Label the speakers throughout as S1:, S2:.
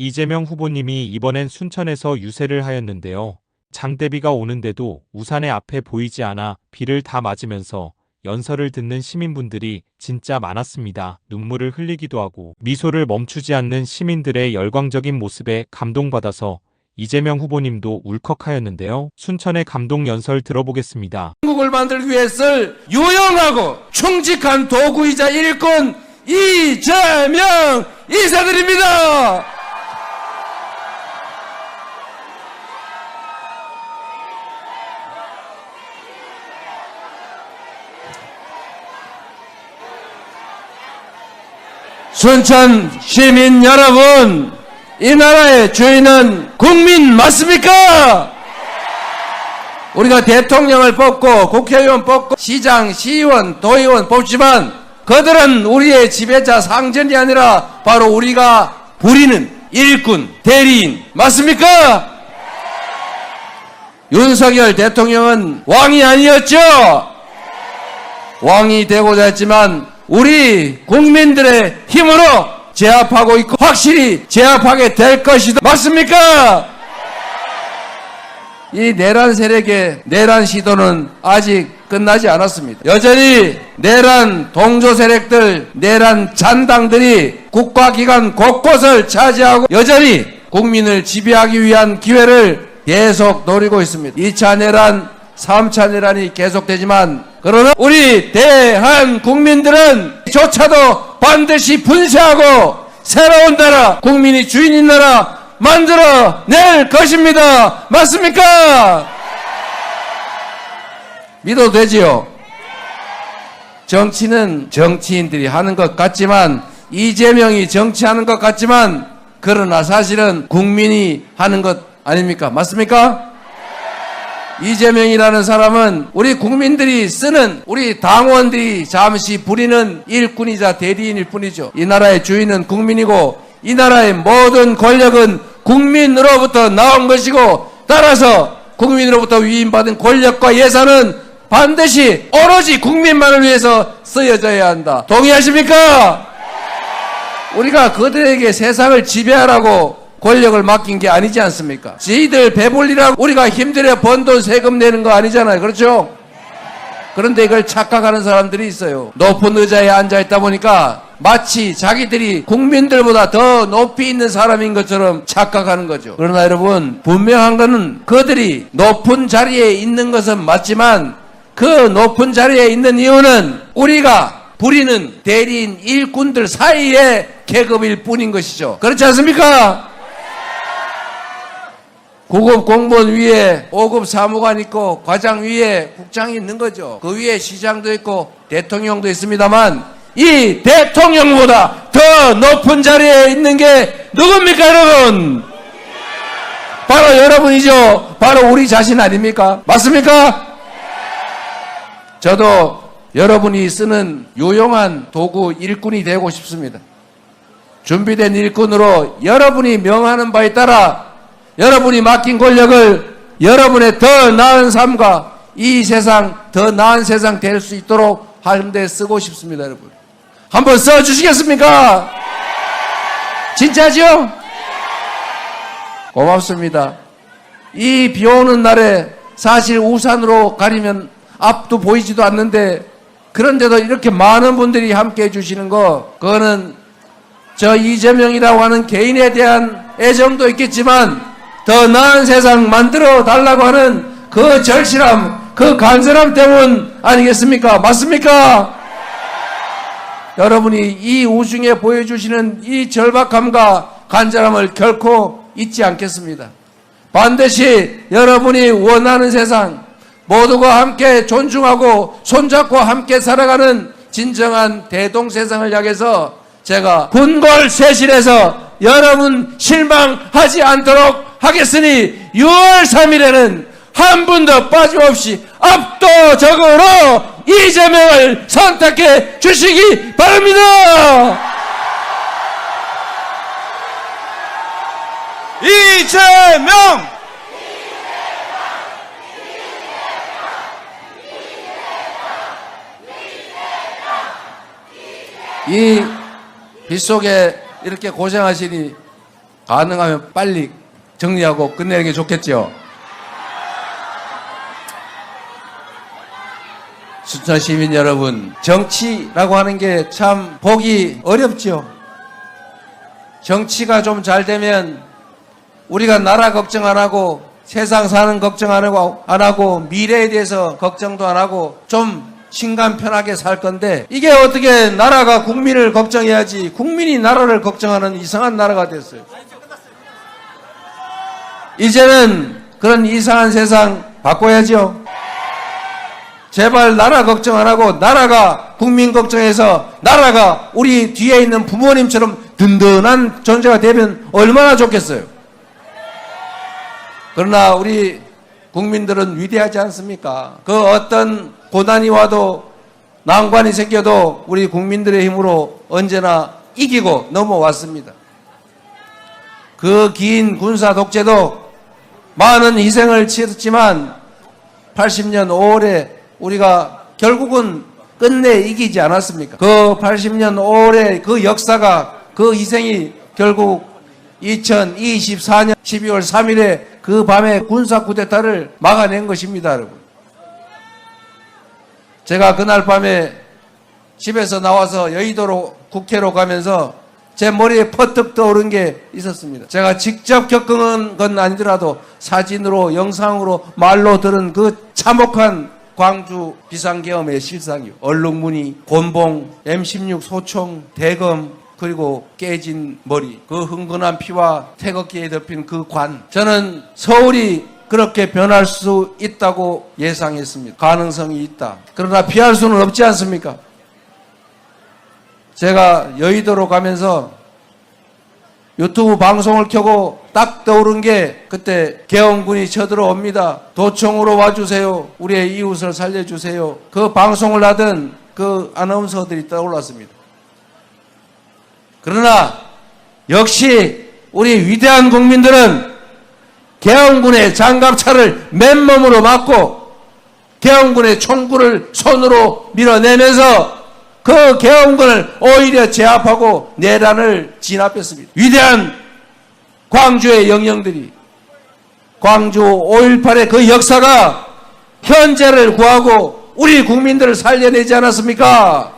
S1: 이재명 후보님이 이번엔 순천에서 유세를 하였는데요. 장대비가 오는데도 우산의 앞에 보이지 않아 비를 다 맞으면서 연설을 듣는 시민분들이 진짜 많았습니다. 눈물을 흘리기도 하고 미소를 멈추지 않는 시민들의 열광적인 모습에 감동받아서 이재명 후보님도 울컥하였는데요. 순천의 감동 연설 들어보겠습니다.
S2: 한국을 만들기 위해 쓸 유용하고 충직한 도구이자 일꾼 이재명 인사드립니다. 순천 시민 여러분, 이 나라의 주인은 국민 맞습니까? 우리가 대통령을 뽑고 국회의원 뽑고 시장, 시의원, 도의원 뽑지만 그들은 우리의 지배자 상전이 아니라 바로 우리가 부리는 일꾼, 대리인 맞습니까? 윤석열 대통령은 왕이 아니었죠? 왕이 되고자 했지만 우리 국민들의 힘으로 제압하고 있고 확실히 제압하게 될 것이다. 맞습니까? 이 내란 세력의 내란 시도는 아직 끝나지 않았습니다. 여전히 내란 동조 세력들, 내란 잔당들이 국가기관 곳곳을 차지하고 여전히 국민을 지배하기 위한 기회를 계속 노리고 있습니다. 2차 내란, 3차 내란이 계속되지만 그러나 우리 대한 국민들은 조차도 반드시 분쇄하고 새로운 나라, 국민이 주인인 나라 만들어 낼 것입니다. 맞습니까? 믿어도 되지요? 정치는 정치인들이 하는 것 같지만 이재명이 정치하는 것 같지만 그러나 사실은 국민이 하는 것 아닙니까? 맞습니까? 이재명이라는 사람은 우리 국민들이 쓰는 우리 당원들이 잠시 부리는 일꾼이자 대리인일 뿐이죠. 이 나라의 주인은 국민이고 이 나라의 모든 권력은 국민으로부터 나온 것이고 따라서 국민으로부터 위임받은 권력과 예산은 반드시 오로지 국민만을 위해서 쓰여져야 한다. 동의하십니까? 우리가 그들에게 세상을 지배하라고 권력을 맡긴 게 아니지 않습니까? 저희들 배불리라고 우리가 힘들어 번 돈 세금 내는 거 아니잖아요. 그렇죠? 그런데 이걸 착각하는 사람들이 있어요. 높은 의자에 앉아있다 보니까 마치 자기들이 국민들보다 더 높이 있는 사람인 것처럼 착각하는 거죠. 그러나 여러분, 분명한 것은 그들이 높은 자리에 있는 것은 맞지만 그 높은 자리에 있는 이유는 우리가 부리는 대리인 일꾼들 사이의 계급일 뿐인 것이죠. 그렇지 않습니까? 9급 공무원 위에 5급 사무관 있고 과장 위에 국장이 있는 거죠. 그 위에 시장도 있고 대통령도 있습니다만 이 대통령보다 더 높은 자리에 있는 게 누굽니까 여러분? 바로 여러분이죠. 바로 우리 자신 아닙니까? 맞습니까? 저도 여러분이 쓰는 유용한 도구 일꾼이 되고 싶습니다. 준비된 일꾼으로 여러분이 명하는 바에 따라 여러분이 맡긴 권력을 여러분의 더 나은 삶과 이 세상, 더 나은 세상 될 수 있도록 하는 데 쓰고 싶습니다, 여러분. 한번 써주시겠습니까? 진짜죠? 고맙습니다. 이 비 오는 날에 사실 우산으로 가리면 앞도 보이지도 않는데 그런데도 이렇게 많은 분들이 함께 해주시는 거, 그거는 저 이재명이라고 하는 개인에 대한 애정도 있겠지만 더 나은 세상 만들어 달라고 하는 그 절실함, 그 간절함 때문 아니겠습니까? 맞습니까? 여러분이 이 우중에 보여주시는 이 절박함과 간절함을 결코 잊지 않겠습니다. 반드시 여러분이 원하는 세상, 모두가 함께 존중하고 손잡고 함께 살아가는 진정한 대동세상을 향해서 제가 군골쇄실에서 여러분 실망하지 않도록 하겠으니 6월 3일에는 한 분도 빠짐없이 압도적으로 이재명을 선택해 주시기 바랍니다.
S3: 이재명!
S2: 이 빗속에 이렇게 고생하시니 가능하면 빨리 정리하고 끝내는 게 좋겠죠. 순천 시민 여러분, 정치라고 하는 게 참 보기 어렵죠. 정치가 좀 잘 되면 우리가 나라 걱정 안 하고 세상 사는 걱정 안 하고 미래에 대해서 걱정도 안 하고 좀心간 편하게 살 건데, 이게 어떻게 나라가 국민을 걱정해야지 국민이 나라를 걱정하는 이상한 나라가 됐어요. 이제는 그런 이상한 세상 바꿔야죠. 제발 나라 걱정 안 하고 나라가 국민 걱정해서 나라가 우리 뒤에 있는 부모님처럼 든든한 존재가 되면 얼마나 좋겠어요. 그러나 우리 국민들은 위대하지 않습니까? 그 어떤 고난이 와도 난관이 생겨도 우리 국민들의 힘으로 언제나 이기고 넘어왔습니다. 그 긴 군사 독재도 많은 희생을 치렀지만 80년 5월에 우리가 결국은 끝내 이기지 않았습니까? 그 80년 5월의 그 역사가, 그 희생이 결국 2024년 12월 3일에 그 밤에 군사 쿠데타를 막아낸 것입니다, 여러분. 제가 그날 밤에 집에서 나와서 여의도로 국회로 가면서 제 머리에 퍼뜩 떠오른 게 있었습니다. 제가 직접 겪은 건 아니더라도 사진으로, 영상으로, 말로 들은 그 참혹한 광주 비상계엄의 실상이요. 얼룩무늬, 곤봉, M16 소총, 대검, 그리고 깨진 머리, 그 흥건한 피와 태극기에 덮인 그 관. 저는 서울이 그렇게 변할 수 있다고 예상했습니다. 가능성이 있다. 그러나 피할 수는 없지 않습니까? 제가 여의도로 가면서 유튜브 방송을 켜고 딱 떠오른 게, 그때 계엄군이 쳐들어옵니다. 도청으로 와주세요. 우리의 이웃을 살려주세요. 그 방송을 하던 그 아나운서들이 떠올랐습니다. 그러나 역시 우리 위대한 국민들은 계엄군의 장갑차를 맨몸으로 맞고 계엄군의 총구를 손으로 밀어내면서 그 계엄군을 오히려 제압하고 내란을 진압했습니다. 위대한 광주의 영령들이, 광주 5.18의 그 역사가 현재를 구하고 우리 국민들을 살려내지 않았습니까?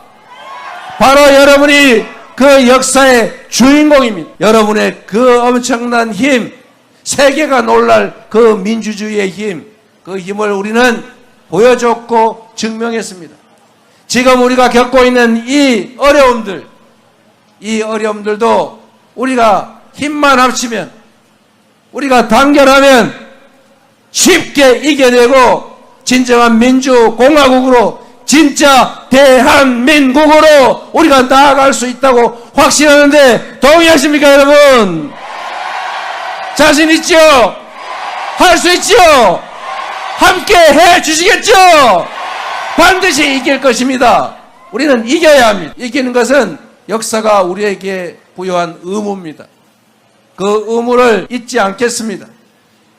S2: 바로 여러분이 그 역사의 주인공입니다. 여러분의 그 엄청난 힘, 세계가 놀랄 그 민주주의의 힘, 그 힘을 우리는 보여줬고 증명했습니다. 지금 우리가 겪고 있는 이 어려움들도 우리가 힘만 합치면, 우리가 단결하면 쉽게 이겨내고 진정한 민주공화국으로, 진짜 대한민국으로 우리가 나아갈 수 있다고 확신하는데 동의하십니까, 여러분? 자신 있죠? 할 수 있죠? 함께 해 주시겠죠? 반드시 이길 것입니다. 우리는 이겨야 합니다. 이기는 것은 역사가 우리에게 부여한 의무입니다. 그 의무를 잊지 않겠습니다.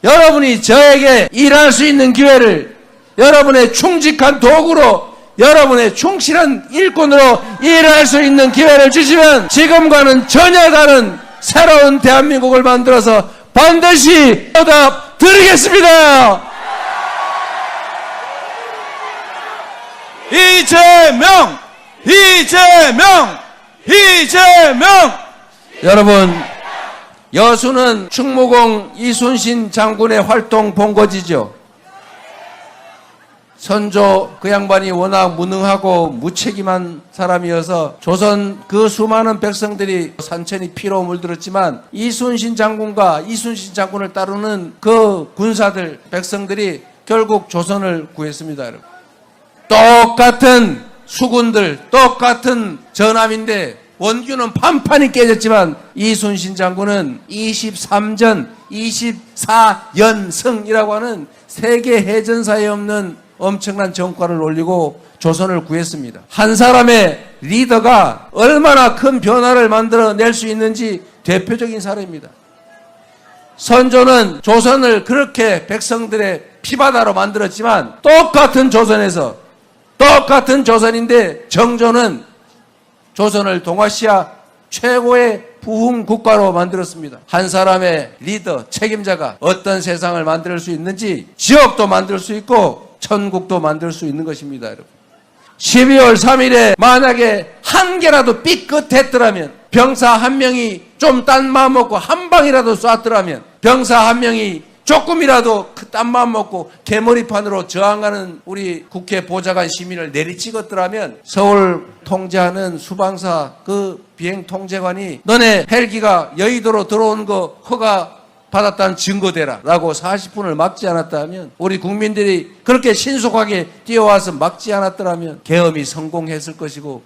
S2: 여러분이 저에게 일할 수 있는 기회를, 여러분의 충직한 도구로, 여러분의 충실한 일꾼으로 일할 수 있는 기회를 주시면 지금과는 전혀 다른 새로운 대한민국을 만들어서 반드시 보답 드리겠습니다.
S3: 이재명! 이재명! 이재명!
S2: 여러분, 여수는 충무공 이순신 장군의 활동 본거지죠. 선조 그 양반이 워낙 무능하고 무책임한 사람이어서 조선 그 수많은 백성들이 산천이 피로 물들었지만 이순신 장군과 이순신 장군을 따르는 그 군사들, 백성들이 결국 조선을 구했습니다, 여러분. 똑같은 수군들, 똑같은 전함인데 원규는 판판이 깨졌지만 이순신 장군은 23전 24연승이라고 하는 세계 해전사에 없는 엄청난 전과를 올리고 조선을 구했습니다. 한 사람의 리더가 얼마나 큰 변화를 만들어낼 수 있는지 대표적인 사례입니다. 선조는 조선을 그렇게 백성들의 피바다로 만들었지만 똑같은 조선에서, 똑같은 조선인데 정조는 조선을 동아시아 최고의 부흥 국가로 만들었습니다. 한 사람의 리더, 책임자가 어떤 세상을 만들 수 있는지 지옥도 만들 수 있고 천국도 만들 수 있는 것입니다, 여러분. 12월 3일에 만약에 한 개라도 삐끗했더라면, 병사 한 명이 좀 딴 마음 먹고 한 방이라도 쐈더라면, 병사 한 명이 조금이라도 그 딴 마음 먹고 개머리판으로 저항하는 우리 국회 보좌관 시민을 내리찍었더라면, 서울 통제하는 수방사 그 비행 통제관이 너네 헬기가 여의도로 들어온 거 허가 받았다는 증거 대라 라고 40분을 막지 않았다면, 우리 국민들이 그렇게 신속하게 뛰어와서 막지 않았더라면 계엄이 성공했을 것이고,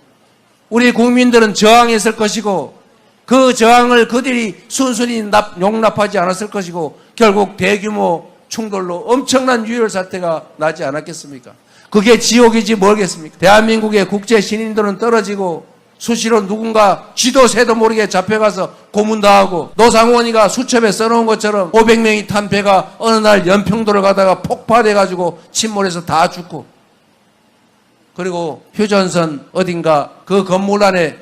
S2: 우리 국민들은 저항했을 것이고, 그 저항을 그들이 순순히 용납하지 않았을 것이고, 결국 대규모 충돌로 엄청난 유혈 사태가 나지 않았겠습니까? 그게 지옥이지 뭐겠습니까? 대한민국의 국제 신인도는 떨어지고, 수시로 누군가 쥐도 새도 모르게 잡혀가서 고문당하고, 노상원이가 수첩에 써놓은 것처럼 500명이 탄 배가 어느 날 연평도를 가다가 폭파돼가지고 침몰해서 다 죽고, 그리고 휴전선 어딘가 그 건물 안에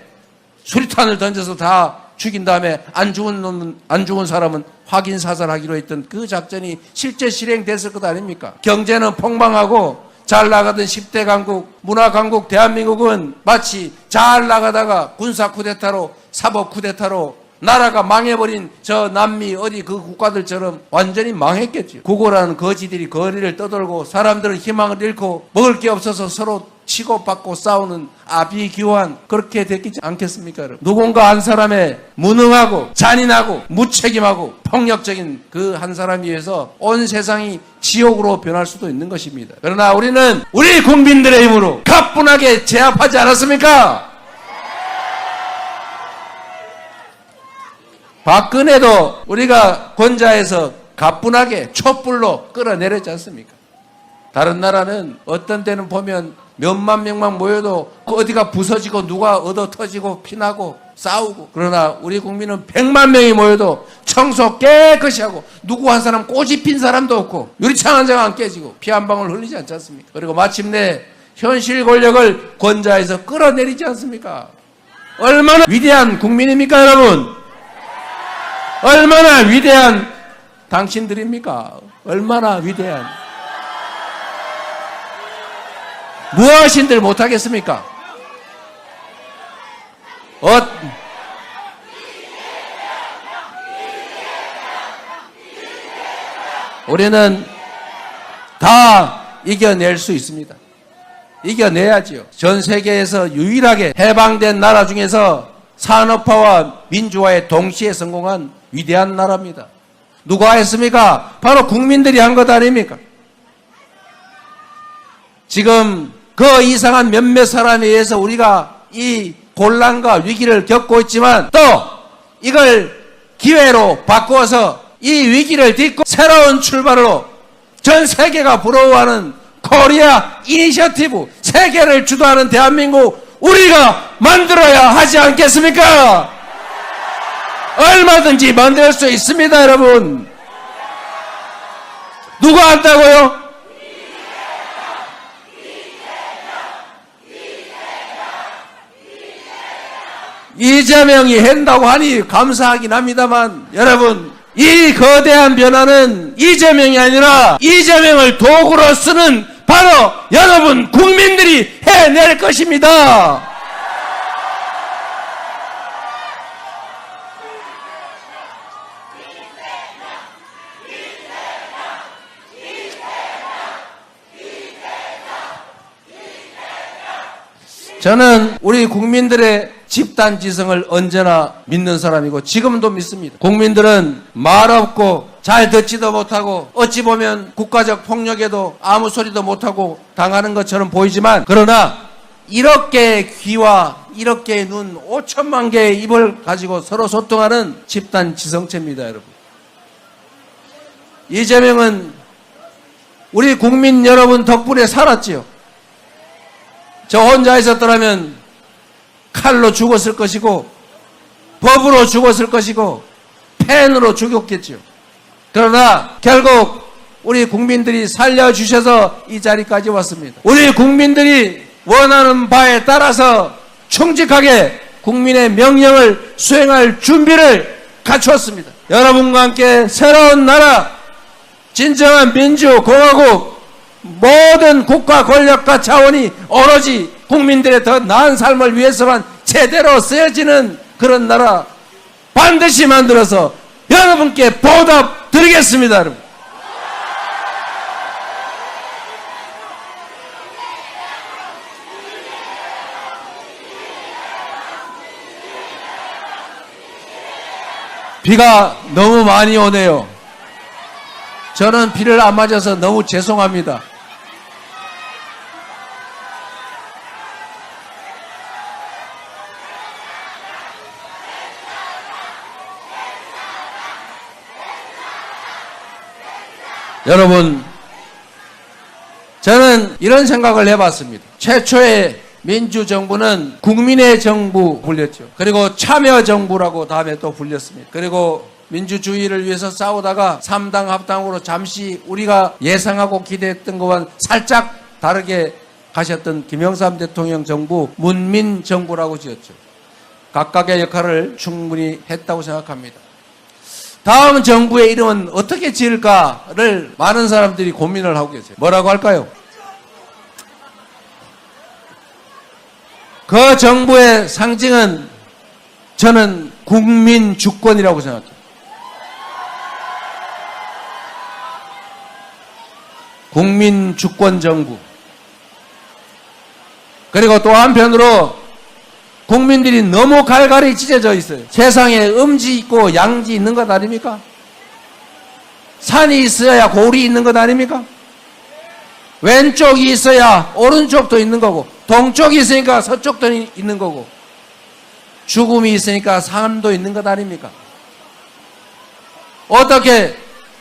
S2: 수리탄을 던져서 다 죽인 다음에 안 죽은 사람은 확인 사살하기로 했던 그 작전이 실제 실행됐을 것 아닙니까? 경제는 폭망하고 잘 나가던 10대 강국, 문화 강국 대한민국은 마치 잘 나가다가 군사 쿠데타로, 사법 쿠데타로 나라가 망해버린 저 남미 어디 그 국가들처럼 완전히 망했겠죠. 구고라는 거지들이 거리를 떠돌고, 사람들은 희망을 잃고 먹을 게 없어서 서로 치고받고 싸우는 아비규환, 그렇게 됐지 않겠습니까, 여러분? 누군가 한 사람의 무능하고 잔인하고 무책임하고 폭력적인 그 한 사람에 의해서 온 세상이 지옥으로 변할 수도 있는 것입니다. 그러나 우리는 우리 국민들의 힘으로 가뿐하게 제압하지 않았습니까? 박근혜도 우리가 권좌에서 가뿐하게 촛불로 끌어내렸지 않습니까? 다른 나라는 어떤 때는 보면 몇만 명만 모여도 어디가 부서지고 누가 얻어 터지고 피나고 싸우고, 그러나 우리 국민은 100만 명이 모여도 청소 깨끗이 하고 누구 한 사람 꼬집 핀 사람도 없고 유리창 한 장 안 깨지고 피 한 방울 흘리지 않지 않습니까? 그리고 마침내 현실 권력을 권좌에서 끌어내리지 않습니까? 얼마나 위대한 국민입니까, 여러분? 얼마나 위대한 당신들입니까? 얼마나 위대한, 무엇인들 못하겠습니까? 우리는 다 이겨낼 수 있습니다. 이겨내야지요. 전 세계에서 유일하게 해방된 나라 중에서 산업화와 민주화에 동시에 성공한 위대한 나라입니다. 누가 했습니까? 바로 국민들이 한 것 아닙니까? 지금 그 이상한 몇몇 사람에 의해서 우리가 이 곤란과 위기를 겪고 있지만, 또 이걸 기회로 바꾸어서 이 위기를 딛고 새로운 출발로 전 세계가 부러워하는 코리아 이니셔티브, 세계를 주도하는 대한민국 우리가 만들어야 하지 않겠습니까? 얼마든지 만들 수 있습니다, 여러분. 누가 한다고요? 이재명이 한다고 하니 감사하긴 합니다만, 여러분, 이 거대한 변화는 이재명이 아니라 이재명을 도구로 쓰는 바로 여러분 국민들이 해낼 것입니다. 저는 우리 국민들의 집단지성을 언제나 믿는 사람이고 지금도 믿습니다. 국민들은 말 없고 잘 듣지도 못하고 어찌 보면 국가적 폭력에도 아무 소리도 못하고 당하는 것처럼 보이지만, 그러나 이렇게 귀와 이렇게 눈 5천만 개의 입을 가지고 서로 소통하는 집단지성체입니다, 여러분. 이재명은 우리 국민 여러분 덕분에 살았지요. 저 혼자 있었더라면 칼로 죽었을 것이고 법으로 죽었을 것이고 펜으로 죽였겠죠. 그러나 결국 우리 국민들이 살려주셔서 이 자리까지 왔습니다. 우리 국민들이 원하는 바에 따라서 충직하게 국민의 명령을 수행할 준비를 갖추었습니다. 여러분과 함께 새로운 나라, 진정한 민주공화국, 모든 국가 권력과 자원이 오로지 국민들의 더 나은 삶을 위해서만 제대로 쓰여지는 그런 나라 반드시 만들어서 여러분께 보답 드리겠습니다. 여러분. 비가 너무 많이 오네요. 저는 비를 안 맞아서 너무 죄송합니다. 여러분, 저는 이런 생각을 해봤습니다. 최초의 민주정부는 국민의 정부 불렸죠. 그리고 참여정부라고 다음에 또 불렸습니다. 그리고 민주주의를 위해서 싸우다가 3당 합당으로 잠시 우리가 예상하고 기대했던 것과는 살짝 다르게 가셨던 김영삼 대통령 정부 문민정부라고 지었죠. 각각의 역할을 충분히 했다고 생각합니다. 다음 정부의 이름은 어떻게 지을까를 많은 사람들이 고민을 하고 계세요. 뭐라고 할까요? 그 정부의 상징은 저는 국민주권이라고 생각합니다. 국민주권 정부. 그리고 또 한편으로 국민들이 너무 갈갈이 찢어져 있어요. 세상에 음지 있고 양지 있는 것 아닙니까? 산이 있어야 골이 있는 것 아닙니까? 왼쪽이 있어야 오른쪽도 있는 거고, 동쪽이 있으니까 서쪽도 있는 거고, 죽음이 있으니까 삶도 있는 것 아닙니까? 어떻게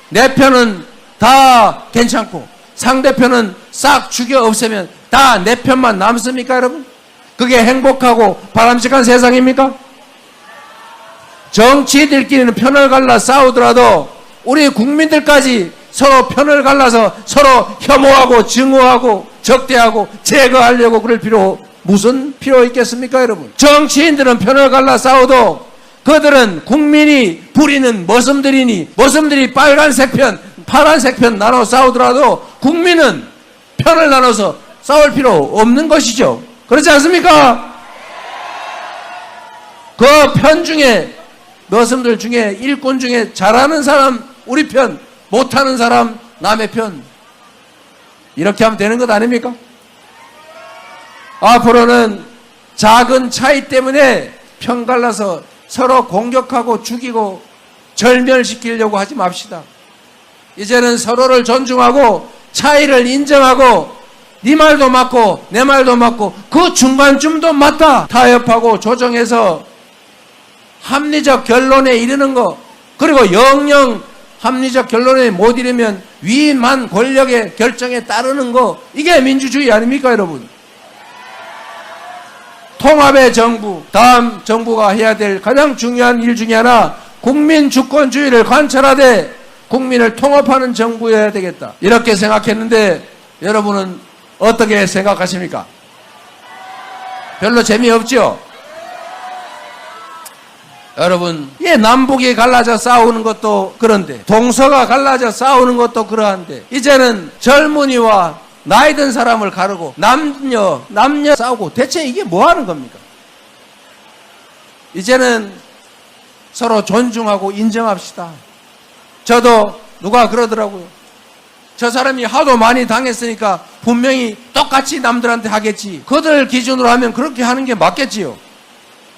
S2: 내 편은 다 괜찮고 상대편은 싹 죽여 없애면 다 내 편만 남습니까, 여러분? 그게 행복하고 바람직한 세상입니까? 정치인들끼리는 편을 갈라 싸우더라도 우리 국민들까지 서로 편을 갈라서 서로 혐오하고 증오하고 적대하고 제거하려고 그럴 무슨 필요 있겠습니까, 여러분? 정치인들은 편을 갈라 싸워도 그들은 국민이 부리는 머슴들이 빨간색 편, 파란색 편 나눠 싸우더라도 국민은 편을 나눠서 싸울 필요 없는 것이죠. 그렇지 않습니까? 그 편 중에, 머슴들 중에, 일꾼 중에 잘하는 사람 우리 편, 못하는 사람 남의 편, 이렇게 하면 되는 것 아닙니까? 앞으로는 작은 차이 때문에 편 갈라서 서로 공격하고 죽이고 절멸시키려고 하지 맙시다. 이제는 서로를 존중하고 차이를 인정하고 네 말도 맞고 내 말도 맞고 그 중간쯤도 맞다 타협하고 조정해서 합리적 결론에 이르는 거, 그리고 영영 합리적 결론에 못 이르면 위만 권력의 결정에 따르는 거, 이게 민주주의 아닙니까, 여러분? 통합의 정부, 다음 정부가 해야 될 가장 중요한 일 중에 하나, 국민 주권주의를 관철하되 국민을 통합하는 정부여야 되겠다, 이렇게 생각했는데 여러분은 어떻게 생각하십니까? 별로 재미없죠? 여러분, 남북이 갈라져 싸우는 것도 그런데, 동서가 갈라져 싸우는 것도 그러한데, 이제는 젊은이와 나이 든 사람을 가르고 남녀 싸우고 대체 이게 뭐 하는 겁니까? 이제는 서로 존중하고 인정합시다. 저도 누가 그러더라고요. 저 사람이 하도 많이 당했으니까 분명히 똑같이 남들한테 하겠지, 그들 기준으로 하면 그렇게 하는 게 맞겠지요.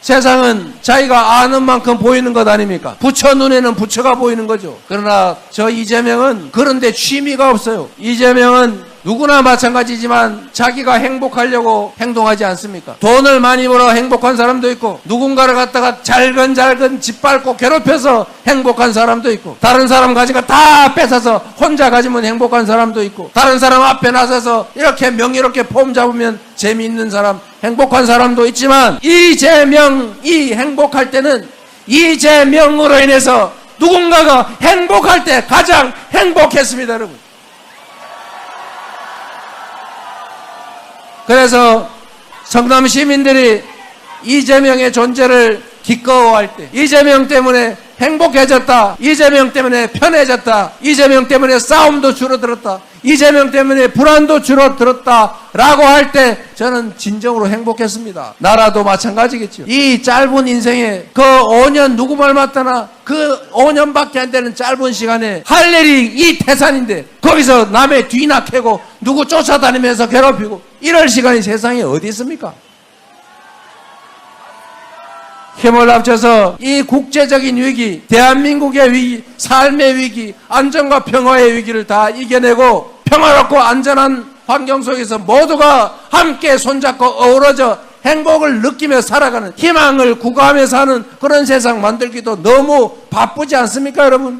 S2: 세상은 자기가 아는 만큼 보이는 것 아닙니까? 부처 눈에는 부처가 보이는 거죠. 그러나 저 이재명은 그런데 취미가 없어요. 이재명은 누구나 마찬가지지만 자기가 행복하려고 행동하지 않습니까? 돈을 많이 벌어 행복한 사람도 있고, 누군가를 갖다가 잘근잘근 짓밟고 괴롭혀서 행복한 사람도 있고, 다른 사람 가진 거 다 뺏어서 혼자 가지면 행복한 사람도 있고, 다른 사람 앞에 나서서 이렇게 명예롭게 폼 잡으면 재미있는 사람, 행복한 사람도 있지만, 이재명이 행복할 때는 이재명으로 인해서 누군가가 행복할 때 가장 행복했습니다, 여러분. 그래서 성남 시민들이 이재명의 존재를 기꺼워할 때, 이재명 때문에 행복해졌다, 이재명 때문에 편해졌다, 이재명 때문에 싸움도 줄어들었다, 이재명 때문에 불안도 줄어들었다 라고 할 때 저는 진정으로 행복했습니다. 나라도 마찬가지겠죠. 이 짧은 인생에 그 5년 누구 말 맞다나 그 5년밖에 안 되는 짧은 시간에 할 일이 이 태산인데 거기서 남의 뒤나 캐고 누구 쫓아다니면서 괴롭히고 이럴 시간이 세상에 어디 있습니까? 힘을 합쳐서 이 국제적인 위기, 대한민국의 위기, 삶의 위기, 안전과 평화의 위기를 다 이겨내고 평화롭고 안전한 환경 속에서 모두가 함께 손잡고 어우러져 행복을 느끼며 살아가는, 희망을 구가하며 사는 그런 세상 만들기도 너무 바쁘지 않습니까, 여러분?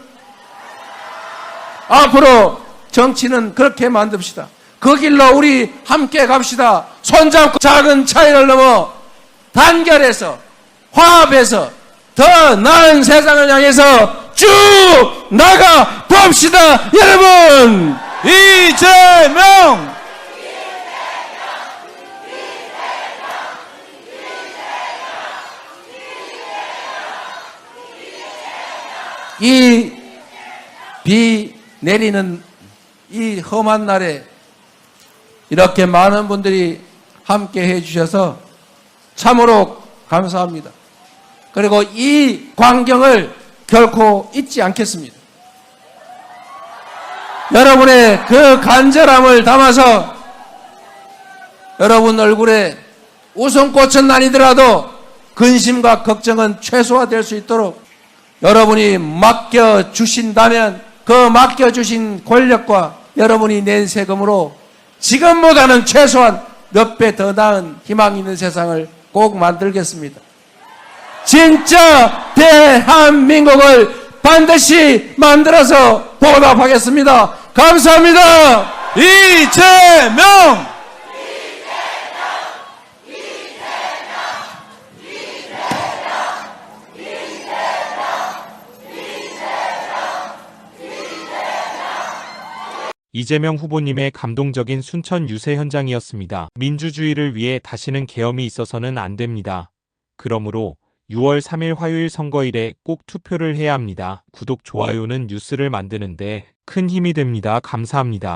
S2: 앞으로 정치는 그렇게 만듭시다. 그 길로 우리 함께 갑시다. 손잡고 작은 차이를 넘어 단결해서 화합해서 더 나은 세상을 향해서 쭉 나가 봅시다, 여러분!
S3: 이재명!
S2: 이 비 내리는 이 험한 날에 이렇게 많은 분들이 함께 해주셔서 참으로 감사합니다. 그리고 이 광경을 결코 잊지 않겠습니다. 여러분의 그 간절함을 담아서 여러분 얼굴에 웃음꽃은 아니더라도 근심과 걱정은 최소화될 수 있도록 여러분이 맡겨주신다면 그 맡겨주신 권력과 여러분이 낸 세금으로 지금보다는 최소한 몇 배 더 나은 희망 있는 세상을 꼭 만들겠습니다. 진짜 대한민국을 반드시 만들어서 보답하겠습니다. 감사합니다.
S3: 이재명!
S1: 이재명 후보님의 감동적인 순천 유세 현장이었습니다. 민주주의를 위해 다시는 계엄이 있어서는 안 됩니다. 그러므로 6월 3일 화요일 선거일에 꼭 투표를 해야 합니다. 구독, 좋아요는 뉴스를 만드는데 큰 힘이 됩니다. 감사합니다.